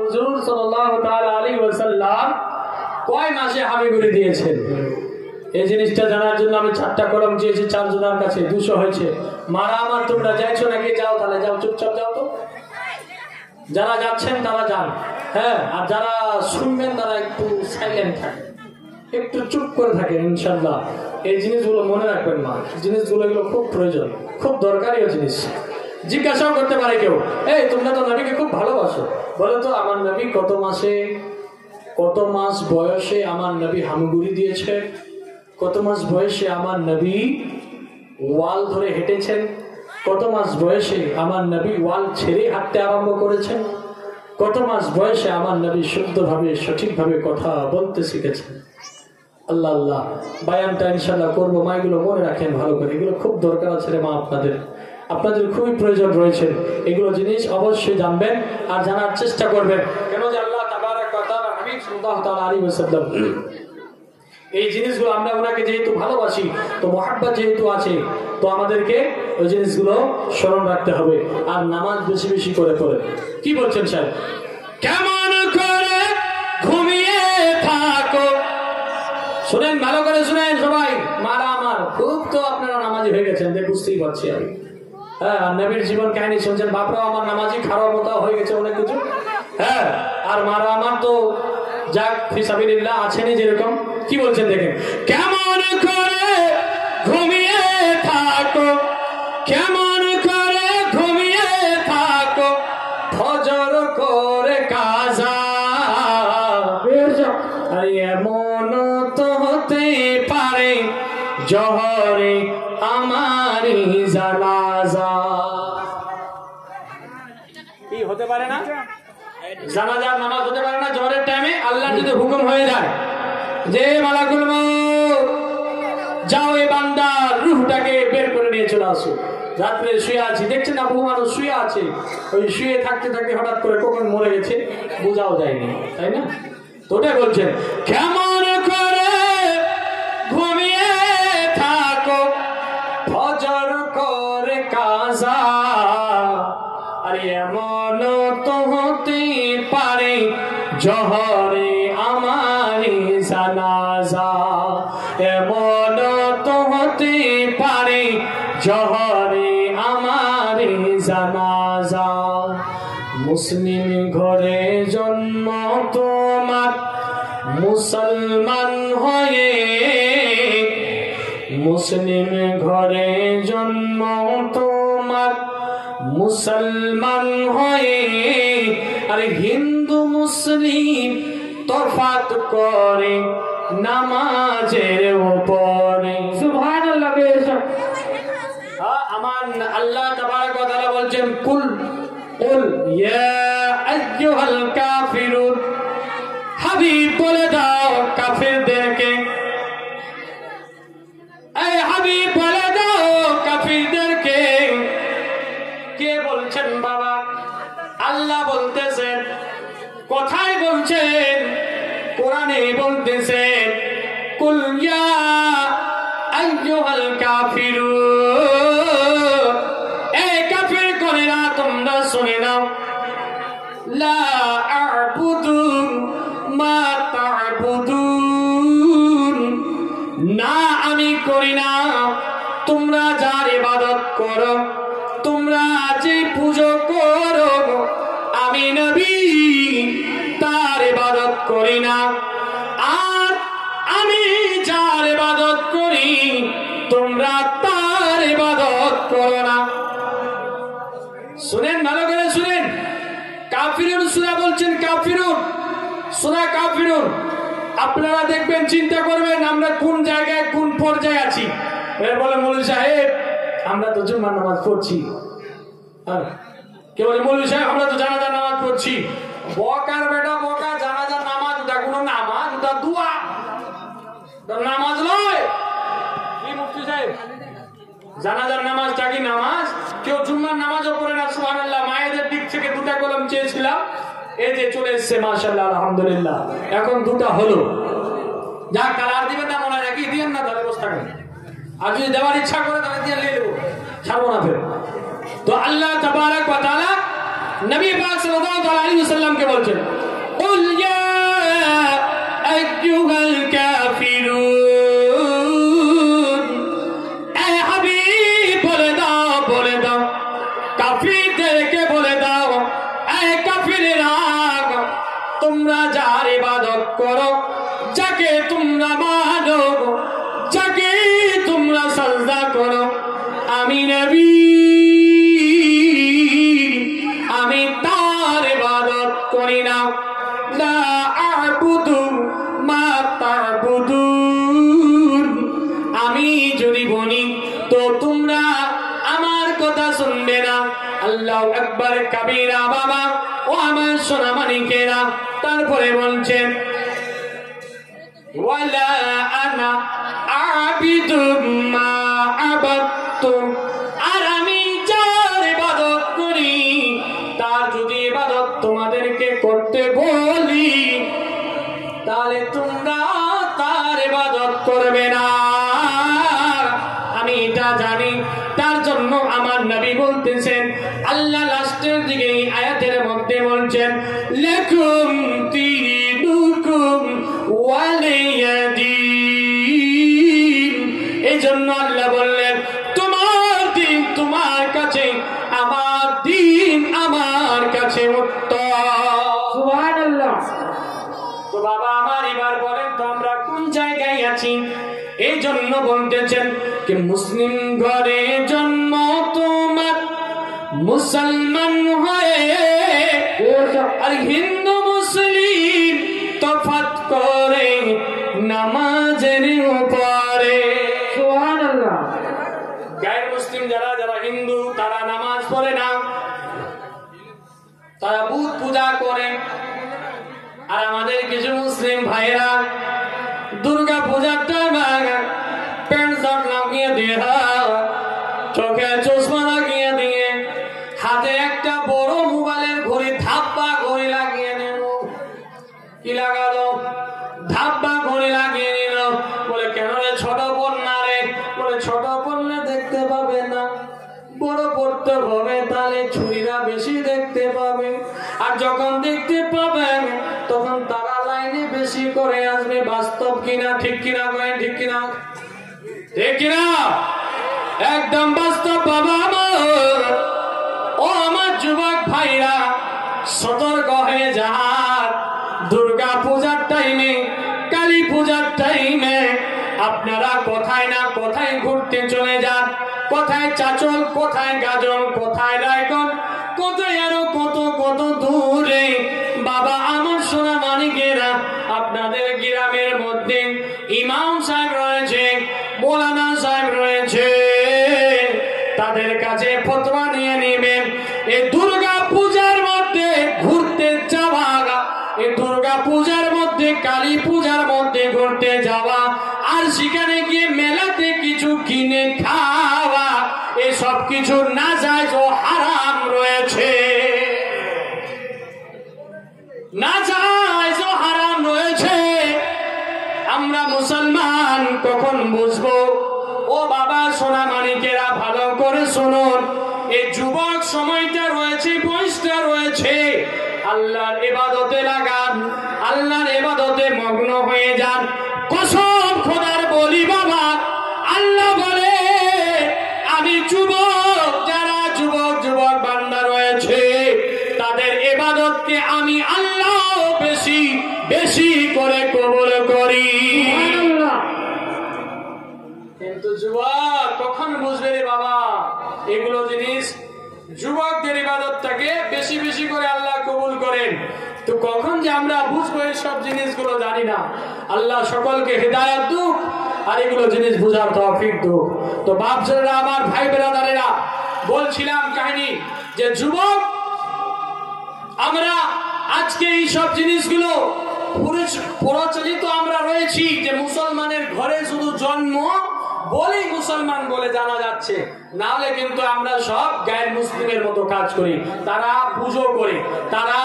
হুজুর সাল্লাল্লাহু তাআলা আলাইহি ওয়াসাল্লাম কয় মাসে হাবিগুড়ি দিয়েছেন? এই জিনিসটা জানার জন্য আমি 4টা কলম চেয়েছি 4 জনের কাছে, 200 হয়েছে। মারা আমার তোমরা যাইছো নাকি? যাও, তাহলে যাও, চুপচাপ যাও তো। যারা যাচ্ছেন তারা যান, হ্যাঁ, আর যারা শুনবেন তারা একটু সাইলেন্ট থাকেন, একটু চুপ করে থাকেন ইনশাআল্লাহ। এই জিনিসগুলো মনে রাখবেন মা, জিনিসগুলো এগুলো খুব প্রয়োজন, খুব দরকারিও জিনিস। জিজ্ঞাসাও করতে পারে কেউ, এই তোমরা তো নবীকে খুব ভালোবাসো, বলো তো আমার নবী কত মাস বয়সে আমার নবী হামগুড়ি দিয়েছে? কত মাস বয়সে আমার নবী ওয়াল ধরে হেঁটেছেন? কত মাস বয়সে আমার নবী ওয়াল ছেড়ে হাঁটতে আরম্ভ করেছেন? কত মাস বয়সে আমার নবী শুদ্ধভাবে সঠিকভাবে কথা বলতে শিখেছেন? আল্লাহ আল্লাহ, বায়ানটা ইনশাআল্লাহ করবো মা, এগুলো মনে রাখেন ভালো করে, এগুলো খুব দরকার আছে রে মা, আপনাদের খুবই প্রয়োজন রয়েছে। এগুলো জিনিস অবশ্যই জানবেন আর জানার চেষ্টা করবেন, কেন যে আল্লাহ তাবারাক ওয়া তাআলা হাবিব সাল্লাল্লাহু তাআলা আলাইহি ওয়াসাল্লাম এই জিনিসগুলো, আমরা ওনাকে যেহেতু ভালোবাসি, তো মহাব্বত যেহেতু আছে, তো আমাদেরকে ওই জিনিসগুলো স্মরণ রাখতে হবে। আর নামাজ বেশি বেশি করে পড়ে। কি বলছেন সাহেব? কেমন করে ঘুমিয়ে থাকো, শুনেন ভালো করে, শুনেন সবাই, মারা আমার খুব তো আপনারা নামাজি হয়ে গেছেন, বুঝতেই পারছি আমি। হ্যাঁ, নবীর জীবন কাহিনী শুনছেন, বাপরাও আমার নামাজি, খারাপ মতো হয়ে গেছে অনেক কিছু। হ্যাঁ, আর মারা আমার তো যাক ফিসাবিলিল্লাহ আছেনই যেরকম। কি বলছেন দেখেন, কেমন করে ঘুমিয়ে থাকো, কেমন করে ঘুমিয়ে থাকো, ফজর করে কাজা, আর এমন তো হতে পারে জহরে আমারি জানাজা। কি হতে পারে না? জানাজার নামাজ হতে পারে না জোহরের টাইমে? আল্লাহ যদি হুকুম হয়ে যায় যে মালাকুল মউত যাও এই বান্দার রূহটাকে বের করে নিয়ে চলে আসো, রাত্রে শুয়ে আছি, দেখছেন না বহু মানুষ শুয়ে আছে, ওই শুয়ে থাকতে থাকতে হঠাৎ করে কখন মরে গেছে বোঝাও যায়নি, তাই না? তো ওটাই বলছেন, কেমন করে ঘুমিয়ে থাকো, ফজর করে কাজা, আর এমন তো হতে পারে জহরে আমারি জানাজা, এমন তো হতে পারে জহরে আমারি জানাজা। মুসলিম ঘরে জন্ম তোমার মুসলমান হয়ে, মুসলিম ঘরে জন্ম তোমার মুসলমান হয়ে, আর হিন্দু মুসলিম তফাত করে নামাজের উপরে। সুবহানাল্লাহ। আমার আল্লাহ তাবারক ওয়া তাআলা বলছেন, কুল ইয়া আইয়ুহাল কাফিরুন, হাবিব বলে দাও কাফিরদেরকে, এই হাবিব বলে দাও কাফিরদেরকে। কে বলছেন বাবা? আল্লাহ বলতেছেন। কোথায় বলছেন? কোরআনে বলতেছেন, কুল ইয়া আইয়ুহাল কাফিরুন, এই কাফির কোনেরা তোমরা শুনে নাও, লা আ'বুদু মা তা'বুদুন, না আমি করি না তোমরা যার ইবাদত করো, তোমরা যে পূজা করো, আমি নবী তার ইবাদত করি না, আর আমি যার ইবাদত করি তোমরা তার ইবাদত করো না। শুনেন ভালো করে শুনেন, কাফিরুন সূরা বলছেন, কাফিরুন সূরা কাফিরুন। আপনারা দেখবেন, চিন্তা করবেন আমরা কোন জায়গায় কোন পর্যায়ে আছি। বলে মৌলভী সাহেব আমরা তো জুম্মার নামাজ পড়ছি, আর কে বলে মৌলভী সাহেব আমরা তো জানাজার নামাজ পড়ছি। বকার বেটা বকা, জানাজার নামাজ ওটা কোনো নামাজ, ওটা দুয়া, নামাজ নয়। কি মুফতি সাহেব, জানাজার নামাজটা কি নামাজ? কেউ জুম্মার নামাজও পড়ে না। সুবহানাল্লাহ। মায়েদের দিক থেকে 2টা কলম চেয়েছিলাম, এই যে চলে এসছে মাশাআল্লাহ, আলহামদুলিল্লাহ, এখন 2টা হলো। যা কালার দিবেন না মনে রাখি, দিয়েন না তাহলে বসে থাকেন, আর যদি দেওয়ার ইচ্ছা করে তাহলে দিয়ে নিয়ে নেবো, ছাড়বো না ফের। তো আল্লাহ তাবারক ওয়া তাআলা নবী পাক সাল্লাল্লাহু আলাইহি ওয়াসাল্লামকে বলছেন, কুল ইয়া আইয়ুহাল কাফিরুন, এ হাবিব বলে দাও কাফিরদেরকে বলে দাও, এ কাফিরেরা, তোমরা যার ইবাদত করো, যাকে তোমরা মানো, যাকে তোমরা সাজদা করো, আমি নবী আমি তার ইবাদত করি না। লা আ'বুদু মা তা'বুদুন, আমি যদি বলি তো তোমরা আমার কথা শুনবে না। আল্লাহু আকবার কাবীরা বাবা ও আমার সোনা মানিকেরা। তারপরে বলছেন, ওয়ালা আনা আবিদু মা আবাদতুম, আর আমি যার ইবাদত করি তার যদি ইবাদত তোমাদেরকে করতে বলি তাহলে তোমরা তার ইবাদত করবে না। আমি এটা জানি, তার জন্য আমার নবী বলতেছেন, আল্লাহ লাস্টের দিকে আয়াতের মধ্যে বলছেন, লাকুম দীনুকুম ওয়ালিয়া দীন। এই জন্য আল্লাহ বললেন, তোমার দিন তোমার কাছে, আমার দিন আমার কাছে উত্তম। সুবহানাল্লাহ। তো বাবা আমার এবার বলেন তো আমরা কোন জায়গায় আছি? এই জন্য বলতেছেন कि मुस्लिम घरे जन्म तुम्हार मुसलमान हये और हिंदू मुस्लिम तफात करे नामाजेर उपरे। सुबहानाल्लाह। गैर मुस्लिम যারা যারা হিন্দু তারা নামাজ পড়ে না, তারা বুত পূজা করে। আর আমাদের কিছু মুসলিম ভাইরা দুর্গা পূজার টাইমে প্যান্ট শার্ট লাগিয়ে দিয়ে, চোখে চশমা লাগিয়ে দিয়ে, হাতে একটা বড় মোবাইলের ঘড়ি, ধাপ্পা ঘড়ি লাগিয়ে নিল। কি লাগালো? ধাপ্পা ঘড়ি লাগিয়ে নিল। বলে কেন রে ছোট বোন না রে? বলে ছোট পড়লে দেখতে পাবে না, বড় পড়তে হবে, তাহলে ছুরিরা বেশি দেখতে পাবে। আর যখন দেখতে পাবেন তখন তারা লাইনে বেশি করে আসবে। বাস্তব কিনা? ঠিক কিনা? ঠিক কিনা? ঠিক কিনা? একদম বাস্তব বাবা আমার। ও আমার যুবক ভাইরা, সতর্ক হয়ে যান। দুর্গা পূজার টাইমে, কালী পূজার টাইমে আপনারা কোথায় না কোথায় ঘুরতে চলে যান। কোথায় চাচল, কোথায় গাজল, কোথায় রায়গঞ্জ, কোথায় আরো কত কত দূরে। বাবা আমার সোনা মানিকেরা, আপনাদের গ্রামের মধ্যে ইমাম সাহেব রয়েছে, মৌলানা সাহেব রয়েছে, তাদের কাছে ফতোয়া নিয়ে নেবেন। এই দুর্গা পূজার মধ্যে ঘুরতে যাওয়া, এই দুর্গা পূজার মধ্যে, কালী পূজার মধ্যে ঘুরতে যাওয়া, আর সেখানে গিয়ে মেলাতে কিছু কিনে খাওয়া, এই সব কিছু নাজায়েজ ও হারাম রয়েছে। নাজায়েজ ও হারাম রয়েছে। আমরা মুসলমান কখন বুঝবো? ও বাবা সোনা মানিকেরা, ভালো করে শুনুন। এই যুবক সময়টা রয়েছে, বয়সটা রয়েছে, আল্লাহর ইবাদতে লাগান, আল্লাহর ইবাদতে মগ্ন হয়ে যান। কসম খোদার বলি বাবা, আল্লাহ বলে আমি যুবক, যারা যুবক বান্দা রয়েছে তাদের ইবাদতকে আমি আল্লাহ বেশি বেশি করে কবুল করি। কিন্তু যুবক কখন বুঝবে রে বাবা এগুলো জিনিস? যুবকদের ইবাদতটাকে বেশি বেশি করে আল্লাহ কবুল করেন, তো কখন যে আমরা বুঝবো এই সব জিনিসগুলো জানি না। আল্লাহ সকলকে হিদায়াত দুক আর এগুলো জিনিস বুঝার তৌফিক দুক। তো বাপজানেরা, আমার ভাই বেরাদারেরা, বলছিলাম কাহিনী যে যুবক আমরা আজকে এই সব জিনিসগুলো প্রচলিত আমরা রয়েছি যে মুসলমানের ঘরে শুধু জন্ম বলেই মুসলমান বলে জানা যাচ্ছে, না হলে কিন্তু আমরা সব গায়ের মুসলিমের মতো কাজ করি। তারা পুজো করে, তারা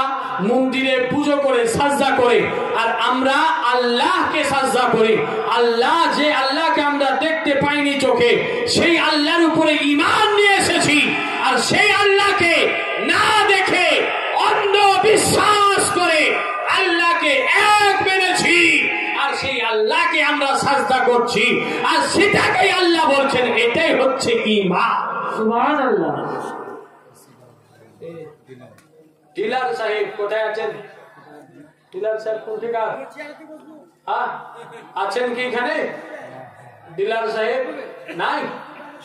মন্দিরে পুজো করে, সাজদা করে, আর আমরা আল্লাহকে সাজদা করি। আল্লাহ, যে আল্লাহকে আমরা দেখতে পাইনি চোখে, সেই আল্লাহর উপরে ঈমান নিয়ে এসেছি। আর সেই আল্লাহকে না দেখে নামাজ করে আল্লাহকে এক মেনেছি, আর সেই আল্লাহকে আমরা সাজদা করছি, আর সেটাকে আল্লাহ বলছেন এটাই হচ্ছে ঈমান। সুবহানাল্লাহ। ডিলার সাহেব কোথায় আছেন? ডিলার সাহেব কোন ঠিকা আছেন কি এখানে? ডিলার সাহেব নাই?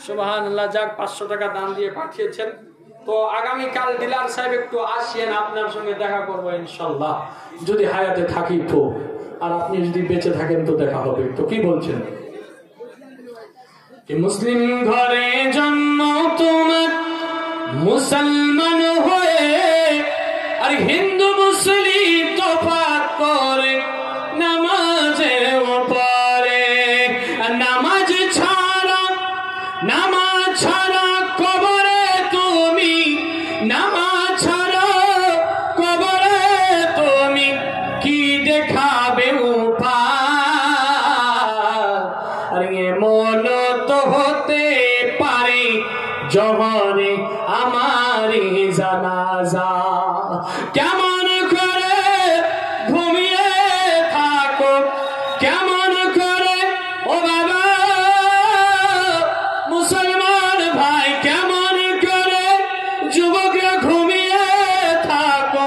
সুবহানাল্লাহ। যাক, 500 টাকা দান দিয়ে পাঠিয়েছেন। তো আগামীকাল ডিলার সাহেব একটু আসেন, আপনার সঙ্গে দেখা করবো ইনশাল্লাহ, যদি হায়াতে থাকি তো, আর আপনি যদি বেঁচে থাকেন তো দেখা হবে। তো কি বলছেন? মুসলিম ঘরে জন্ম তোমার মুসলমান হয়ে, আর হিন্দু মুসলিম তফাৎ করে নামাজের উপরে। নামাজ ছাড়া কবরে তুমি, নামাজ ছাড়া কবরে তুমি কি দেখাবে উপায়? আর এমন তো হতে পারে জহরে আমারি জানাজা, কেমন করে ঘুমিয়ে থাকো, কেমন করে ও বাবা মুসলমান ভাই, কেমন করে যুবকরা ঘুমিয়ে থাকো,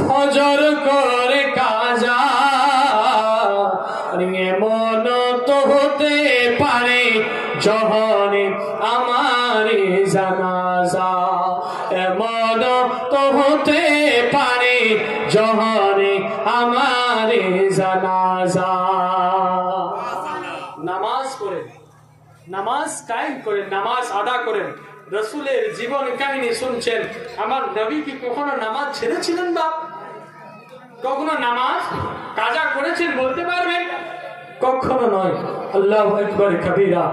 ফজর করে কাজা। এমন তো হতে পারে জহরে আমারি জানাজা, এমন তো হতে পারে জহরে আমারি জানাজা। নামাজ পড়েন, নামাজ কায়েম করেন, নামাজ আদা করেন, রসুলের জীবন কাহিনী শুনছেন। আমার নবী কি কখনো নামাজ ছেড়েছিলেন? বাপ কখনো নামাজ কাজা করেছেন বলতে পারবেন? কখনো নয়। আল্লাহু আকবার কাবীরা।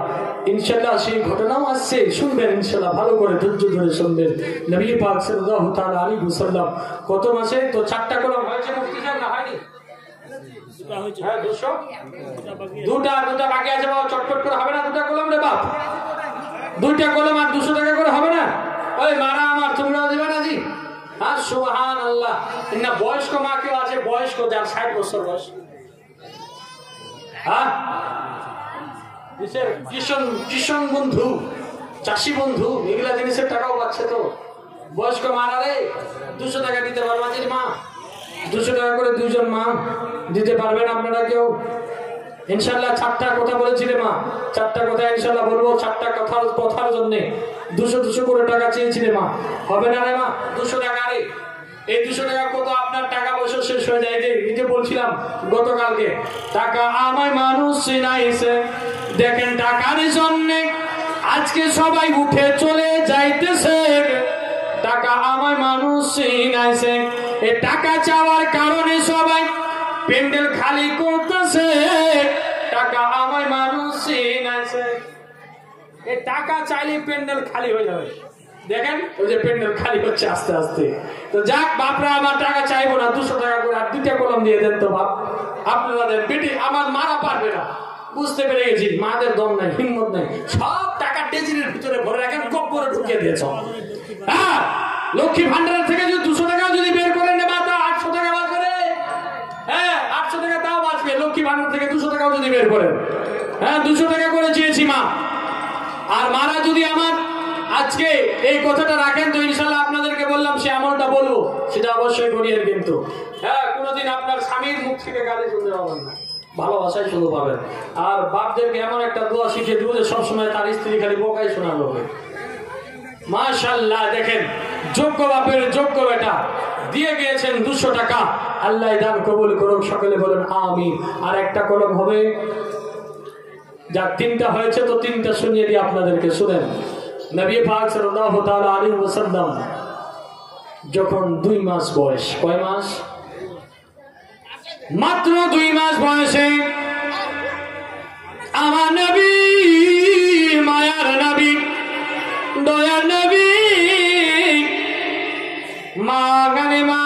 ইনশাআল্লাহ সেই ঘটনাও আসছে, শুনবেন ইনশাআল্লাহ, ভালো করে ধৈর্য ধরে শুনবেন। নবী পাক সাল্লাল্লাহু তাআলা আলাইহি ওয়াসাল্লাম কত মাসে তো 4টা কলম হয়েছে মুফতি সাহেব, না হয়নি? হ্যাঁ 200, দুটা বাকি আছে বাবা, চটপট করে হবে না? 2টা কলম রে বাপ, 2টা কলম আর 200 টাকা করে হবে না? ওই মারা আমার, তোমরা দিবে না জি? হ্যাঁ সুবহানাল্লাহ। না বয়স্ক মা কেউ আছে, বয়স্ক যার 60 বছর বয়স, হ্যাঁ কৃষক বন্ধু, চাষি বন্ধু, এগুলা জিনিসের টাকাও পাচ্ছে তো। বয়স্ক মারা রে 200 টাকা দিতে পারবা যে মা? 200 টাকা করে 2জন মা দিতে পারবেন আপনারা কেউ? ইনশাআল্লাহ 4টা কথা বলেছিলে মা, 4টা কথা ইনশাআল্লাহ বলবো। 4টা কথার জন্য 200 করে টাকা চেয়েছিলে মা, হবে না রে মা? 200 টাকা রে, এই 200 টাকা কত আপনার টাকা পয়সা শেষ হয়ে যায়। এই যে বলছিলাম গতকালকে, টাকা আমায় মানুষ চিনাইছে, দেখেন টাকার জন্য আজকে সবাই উঠে চলে যাইতেছে। টাকা আমায় মানুষ চিনাইছে, এই টাকা চাওয়ার কারণে সবাই প্যান্ডেল খালি করতেছে। টাকা আমায় মানুষ চিনাইছে, এই টাকা চাইলে প্যান্ডেল খালি হয়ে যাবে। দেখেন ওই যে প্যান্ডেল খালি হচ্ছে আস্তে আস্তে। তো যাক বাপরা, আমার টাকা চাইবো না, 200 টাকা করে আর 2টা কলম দিয়ে দেন তো বাপ। আপনারা দেন, বেটি আমার মারা পারবে না, বুঝতে পেরে গেছি, মাদের দম নাই, হিম্মত নাই, সব টাকা টেজিনের ভিতরে ভরে রাখেন, গপ করে ঢুকিয়ে দিয়েছ। হ্যাঁ লক্ষ্মী ভান্ডারের থেকে যদি 200 টাকা যদি বের করে নেবা তা 800 টাকা বাঁচবে রে। হ্যাঁ 800 টাকা তাও বাঁচবে, লক্ষ্মী ভান্ডার থেকে 200 টাকাও যদি বের করেন। হ্যাঁ 200 টাকা করে চেয়েছি মা। আর মারা যদি আমার আজকে এই কথাটা রাখেন তো ইনশাআল্লাহ আপনাদেরকে বললাম সে আমলটা বলবো, সেটা অবশ্যই করিয়েন কিন্তু। হ্যাঁ কোনোদিন আপনার স্বামীর মুখ থেকে গালি শুনতে পাবেন না, ভালোবাসাই শুধু পাবেন। আর বাপদেরকে এমন একটা দোয়া শিখে দিব যে সবসময় তার স্ত্রী খালি বোকাই শোনানো হবে। মাশাআল্লাহ, দেখেন যোগ্য বাপের যোগ্য বেটা দিয়ে গিয়েছেন 200 টাকা। আল্লাহ দান কবুল করুক, সকলে বলেন আমিন। আর একটা কলম হবে, যা 3টা হয়েছে তো 3টা শুনিয়ে দিই আপনাদেরকে, শুনেন। নবী পাক সাল্লাল্লাহু তাআলা আলাইহি ওয়াসাল্লাম যখন 2 মাস বয়স, কয় মাস? মাত্র 2 মাস বয়সে আমার নবী, মায়ার নবী, দয়ার নবী, মা গালিমা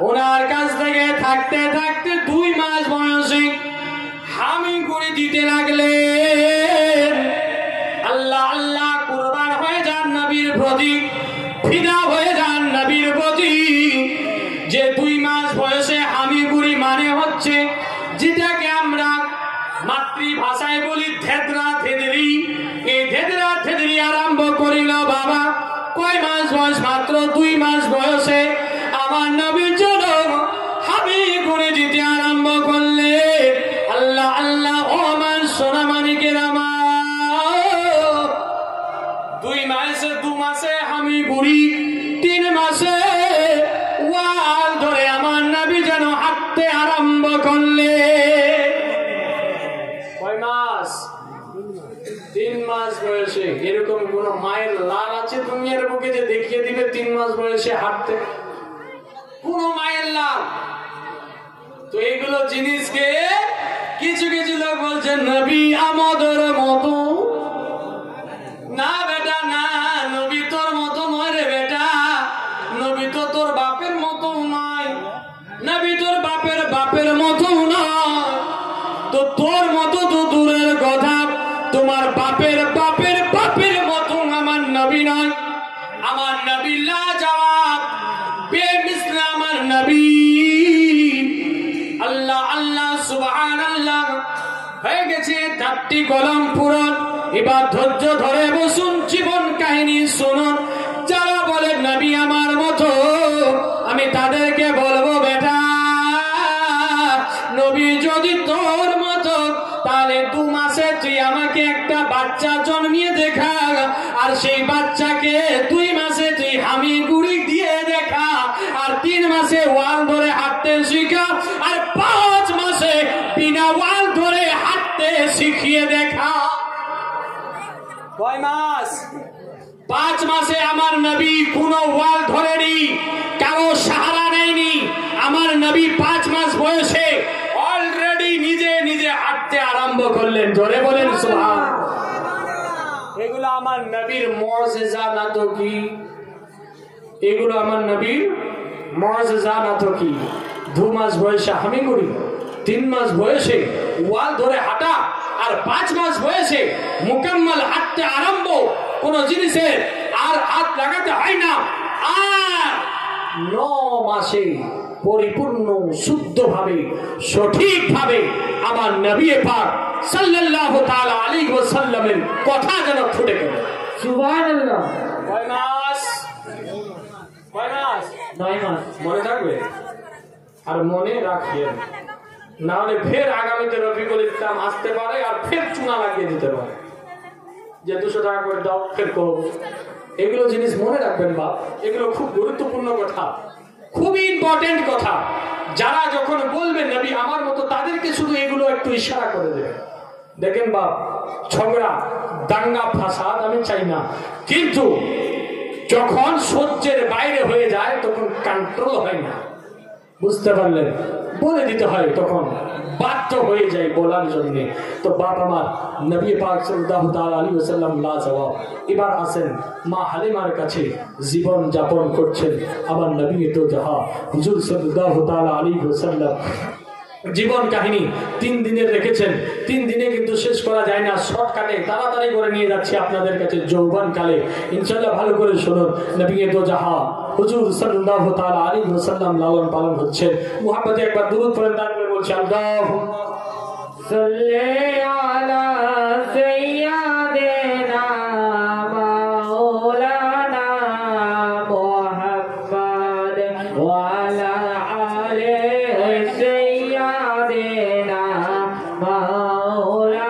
ওনার কাছ থেকে থাকতে থাকতে 2 মাস বয়সে হামি করে দিতে লাগলেন। আল্লাহ আল্লাহ কুরবান হয়ে যান নবীর প্রতি, ফিদা হয়ে যান নবীর প্রতি। মাত্র 2 মাস বয়সে আমার নবীর জন্য হাবি করে দিতে আরম্ভ করলে। আল্লাহ আল্লাহ ও আমার সোনা মানিকের আমার, 2 মাসে হামি বুড়ি, 3 মাসে ওয়াল ধরে আমার নবী যেন হাঁটতে আরম্ভ করলে। কয় মাস? 3 মাস বয়সে। এরকম কোন মায়ের লাল আছে দুনিয়ার বুকে যে দেখিয়ে দিবে 3 মাস বয়সে হাঁটতে? কোন মায়ের লাল? তো এগুলো জিনিসকে কিছু কিছু লোক বলছে নবী আমাদের মতো না বেটা, না নবী তোর মতো নয় রে বেটা, নবী তো তোর বাপের মতো নয়, নবী তোর বাপের মতো নয়, তো তোর মতো তো দূরের কথা, তোমার বাপের মতো আমার নবী নয়। আমার নবী লাজবাব বেমিসাল আমার নবী। আল্লাহ আল্লাহ সুবহানাল্লাহ। হয়ে গেছে 4টি কলম পূরণ। এবার ধৈর্য ধরে বসুন, জীবন কাহিনী শুনুন। যারা বলে নবী আমার মতো, আমি তাদেরকে বলবো বেটা, নবী যদি তোর মতো, তাহলে 2 মাসে তুই আমাকে একটা বাচ্চা জন্মিয়ে দেখা, আর সেই বাচ্চাকে 2 মাসে তুই হামি গুড়ি দিয়ে দেখা, আর 3 মাসে ওয়াল ধরে হাঁটতে শিখা, আর 5 মাসে বিনা ওয়াল ধরে হাঁটতে শিখিয়ে দেখা। কয় মাস? 5 মাসে আমার নবী কোন ওয়াল ধরেনি, কারো সাহারা নেয়নি। আমার নবী 5 মাস বয়সে অলরেডি নিজে নিজে হাঁটতে আরম্ভ করলেন। জোরে বলেন সুবহানাল্লাহ। এগুলো আমার নবীর মুজিজা না তো কি? এগুলো আমার নবীর মুজিজা না তো কি? 2 মাস বয়সে হামি করি, 3 মাস বয়সে ওয়াল ধরে হাঁটা, আর 5 মাস বয়সে মুকাম্মাল হাঁটতে আরম্ভ। কোন জিনিসের আর হাত লাগাতে হয় না। আর 9 মাসে পরিপূর্ণ শুদ্ধভাবে সঠিকভাবে আমার নবী পাক সাল্লাল্লাহু তাআলা আলাইহি ওয়াসাল্লামের কথা যেন ফুটে গেল। সুবহানাল্লাহ। কয় মাস? 9 মাস। মনে থাকবে? আর মনে রাখিয়েন, না হলে ফের আগামীতে রফিকুল ইসলাম আসতে পারে আর ফের চুনা লাগিয়ে দিতে পারে যে 200 টাকা করে দাও, ফের করবো। এগুলো জিনিস মনে রাখবেন বাপ, এগুলো খুব গুরুত্বপূর্ণ কথা, খুবই ইম্পর্টেন্ট কথা। যারা যখন বলবেন নবী আমার মতো, তাদেরকে শুধু এগুলো একটু ইশারা করে দেবেন। দেখেন বাপ, ঝগড়া দাঙ্গা ফাসাদ আমি চাই না, কিন্তু যখন সহ্যের বাইরে হয়ে যায় তখন কন্ট্রোল হয় না। বুঝতে পারলেন? বলে দিতে হয়, তখন বাধ্য হয়ে যায় বলার জন্য। তো বাপ আমার নবী পাক সাল্লাল্লাহু তাআলা আলাইহি ওয়াসাল্লাম লাজবাব। এবার আসেন মা হালিমার কাছে জীবন যাপন করছেন আমার নবী তো জাহা হুজুর সাল্লাল্লাহু তাআলা আলাইহি ওয়াসাল্লাম। জীবন কাহিনী 3 দিনের রেখেছেন। 3 দিনে কিন্তু শেষ করা যায় না, শর্টকাটে তাড়াতাড়ি করে নিয়ে যাচ্ছি আপনাদের কাছে যৌবন কালে। ইনশাআল্লাহ ভালো করে শুনুন। নবী তো জাহা হুজুর সাল্লাল্লাহু তাআলা আলাইহি ওয়াসাল্লাম লালন পালন হচ্ছে। মুহাব্বতে একবার দুরূদ পড়েন, তারপরে বলছি আল্লাহুম্মা সাল্লি আলা সাইয়্যিদিনা মাওলানা মুহাম্মদ ওয়া আলা আলিহি সাইয়্যিদিনা মাওলানা